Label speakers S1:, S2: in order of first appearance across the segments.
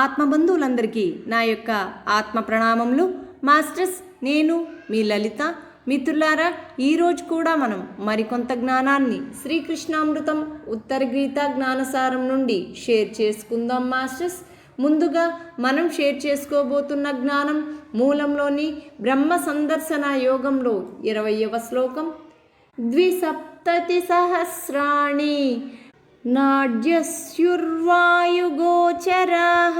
S1: ఆత్మబంధువులందరికీ నా యొక్క ఆత్మ ప్రణామములు. మాస్టర్స్, నేను మీ లలిత. మిత్రులారా, ఈరోజు కూడా మనం మరికొంత జ్ఞానాన్ని శ్రీకృష్ణామృతం ఉత్తర గీత జ్ఞానసారం నుండి షేర్ చేసుకుందాం. మాస్టర్స్, ముందుగా మనం షేర్ చేసుకోబోతున్న జ్ఞానం మూలంలోని బ్రహ్మ సందర్శన యోగంలో 20వ శ్లోకం. ద్విసప్తతి సహస్రాణి నాడ్యస్యుర్వాయుగోచరాః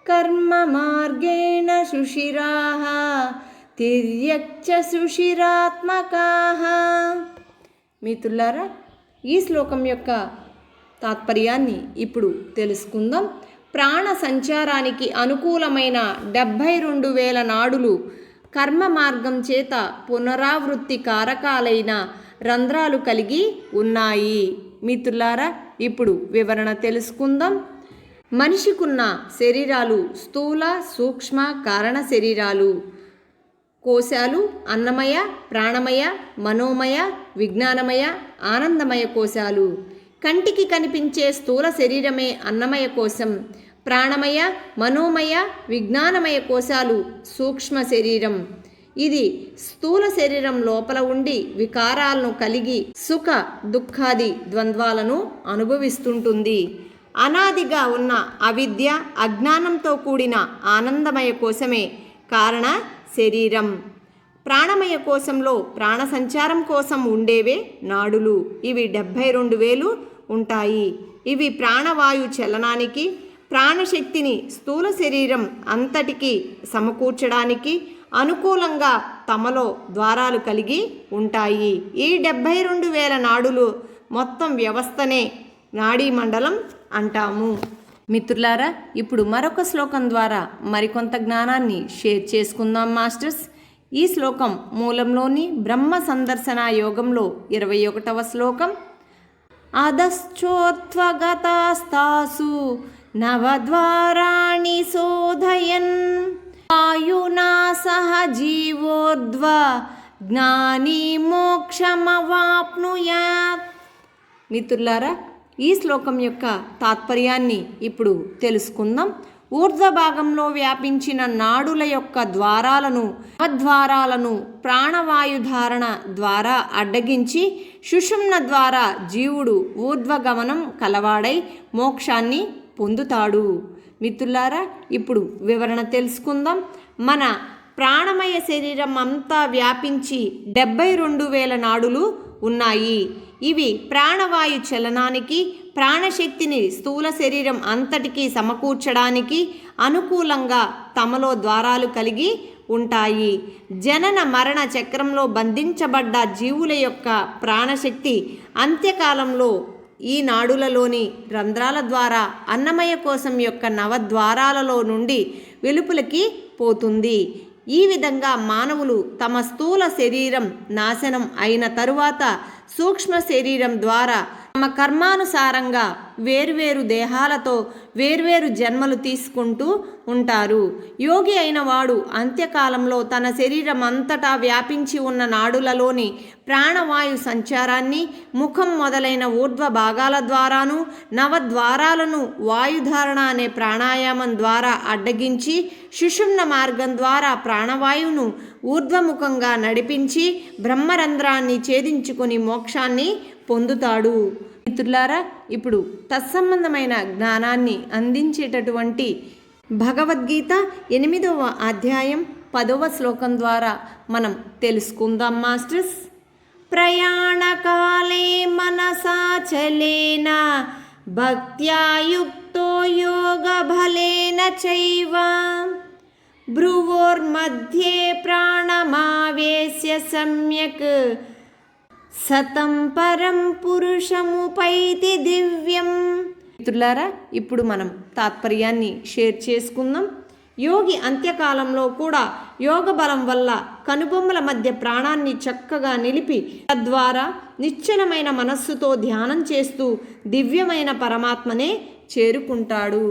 S1: కర్మ మార్గేణ సుషిరాః తిర్యక్చ సుషిరాత్మకాః. మిత్రులారా, ఈ శ్లోకం యొక్క తాత్పర్యాన్ని ఇప్పుడు తెలుసుకుందాం. ప్రాణ సంచారానికి అనుకూలమైన 72,000 నాడులు కర్మ మార్గం చేత పునరావృత్తి కారకాలైన రంధ్రాలు కలిగి ఉన్నాయి. మిత్రులారా, ఇప్పుడు వివరణ తెలుసుకుందాం. మనిషికున్న శరీరాలు స్థూల, సూక్ష్మ, కారణ శరీరాలు. కోశాలు అన్నమయ, ప్రాణమయ, మనోమయ, విజ్ఞానమయ, ఆనందమయ కోశాలు. కంటికి కనిపించే స్థూల శరీరమే అన్నమయ కోశం. ప్రాణమయ, మనోమయ, విజ్ఞానమయ కోశాలు సూక్ష్మ శరీరం. ఇది స్థూల శరీరం లోపల ఉండి వికారాలను కలిగి సుఖ దుఃఖాది ద్వంద్వాలను అనుభవిస్తుంటుంది. అనాదిగా ఉన్న అవిద్య, అజ్ఞానంతో కూడిన ఆనందమయ కోశమే కారణ శరీరం. ప్రాణమయ కోశంలో ప్రాణ సంచారం కోసం ఉండేవే నాడులు. ఇవి 72,000 ఉంటాయి. ఇవి ప్రాణవాయు చలనానికి, ప్రాణశక్తిని స్థూల శరీరం అంతటికి సమకూర్చడానికి అనుకూలంగా తమలో ద్వారాలు కలిగి ఉంటాయి. ఈ 72,000 నాడులు మొత్తం వ్యవస్థనే నాడీ మండలం అంటాము. మిత్రులారా, ఇప్పుడు మరొక శ్లోకం ద్వారా మరికొంత జ్ఞానాన్ని షేర్ చేసుకుందాం. మాస్టర్స్, ఈ శ్లోకం మూలంలోని బ్రహ్మ సందర్శన యోగంలో 21వ శ్లోకం. అధశ్చోత్వగతాస్తాసు నవద్వారాణి శోధయన్ వాయునా సహ జీవోర్ధ్వ జ్ఞాని మోక్షమవాప్నుయాత్. మిత్రులారా, ఈ శ్లోకం యొక్క తాత్పర్యాన్ని ఇప్పుడు తెలుసుకుందాం. ఊర్ధ్వ భాగంలో వ్యాపించిన నాడుల యొక్క ద్వారాలను ప్రాణవాయుధారణ ద్వారా అడ్డగించి సుషుమ్న ద్వారా జీవుడు ఊర్ధ్వగమనం కలవాడై మోక్షాన్ని పొందుతాడు. మిత్రులారా, ఇప్పుడు వివరణ తెలుసుకుందాం. మన ప్రాణమయ శరీరం అంతా వ్యాపించి 72,000 నాడులు ఉన్నాయి. ఇవి ప్రాణవాయు చలనానికి, ప్రాణశక్తిని స్థూల శరీరం అంతటికీ సమకూర్చడానికి అనుకూలంగా తమలో ద్వారాలు కలిగి ఉంటాయి. జనన మరణ చక్రంలో బంధించబడ్డ జీవుల యొక్క ప్రాణశక్తి అంత్యకాలంలో ఈ నాడులలోని రంధ్రాల ద్వారా అన్నమయ కోశం యొక్క నవద్వారాలలో నుండి వెలుపలికి పోతుంది. ఈ విధంగా మానవులు తమ స్థూల శరీరం నాశనం అయిన తరువాత సూక్ష్మ శరీరం ద్వారా తమ కర్మానుసారంగా వేర్వేరు దేహాలతో వేర్వేరు జన్మలు తీసుకుంటూ ఉంటారు. యోగి అయిన వాడు అంత్యకాలంలో తన శరీరం అంతటా వ్యాపించి ఉన్న నాడులలోని ప్రాణవాయు సంచారాన్ని ముఖం మొదలైన ఊర్ధ్వ భాగాల ద్వారాను నవద్వారాలను వాయుధారణ అనే ప్రాణాయామం ద్వారా అడ్డగించి సుషుమ్న మార్గం ద్వారా ప్రాణవాయువును ఊర్ధ్వముఖంగా నడిపించి బ్రహ్మరంధ్రాన్ని ఛేదించుకొని మోక్షాన్ని పొందుతాడు. మిత్రులారా, ఇప్పుడు తత్సంబంధమైన జ్ఞానాన్ని అందించేటటువంటి భగవద్గీత 8వ అధ్యాయం 10వ శ్లోకం ద్వారా మనం తెలుసుకుందాం. మాస్టర్స్, ప్రయాణకాలే మనసాచలేన భక్త్యా యుక్తో యోగబలేన చైవ భ్రువోర్మధ్యే ప్రాణమావేశ్య సమ్యక్ సతం పరం పురుషముపైతి దివ్యం. మిత్రులారా, ఇప్పుడు మనం తాత్పర్యాన్ని షేర్ చేసుకుందాం. యోగి అంత్యకాలంలో కూడా యోగ బలం వల్ల కనుబొమ్మల మధ్య ప్రాణాన్ని చక్కగా నిలిపి తద్వారా నిశ్చలమైన మనస్సుతో ధ్యానం చేస్తూ దివ్యమైన పరమాత్మనే చేరుకుంటాడు.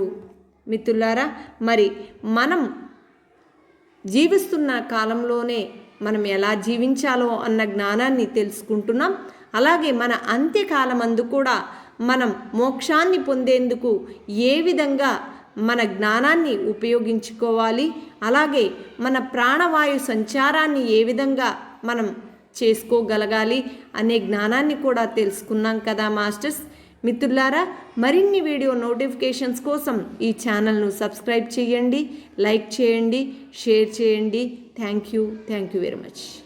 S1: మిత్రులారా, మరి మనం జీవిస్తున్న కాలంలోనే మనం ఎలా జీవించాలో అన్న జ్ఞానాన్ని తెలుసుకుంటున్నాం. అలాగే మన అంత్యకాలమందు కూడా మనం మోక్షాన్ని పొందేందుకు ఏ విధంగా మన జ్ఞానాన్ని ఉపయోగించుకోవాలి. అలాగే మన ప్రాణవాయు సంచారాన్ని ఏ విధంగా మనం చేసుకోగలగాలి అనే జ్ఞానాన్ని కూడా తెలుసుకున్నాం కదా మాస్టర్స్. మిత్రులారా, మరిన్ని వీడియో నోటిఫికేషన్స్ కోసం ఈ ఛానల్ను సబ్స్క్రైబ్ చేయండి, లైక్ చేయండి, షేర్ చేయండి. Thank you very much.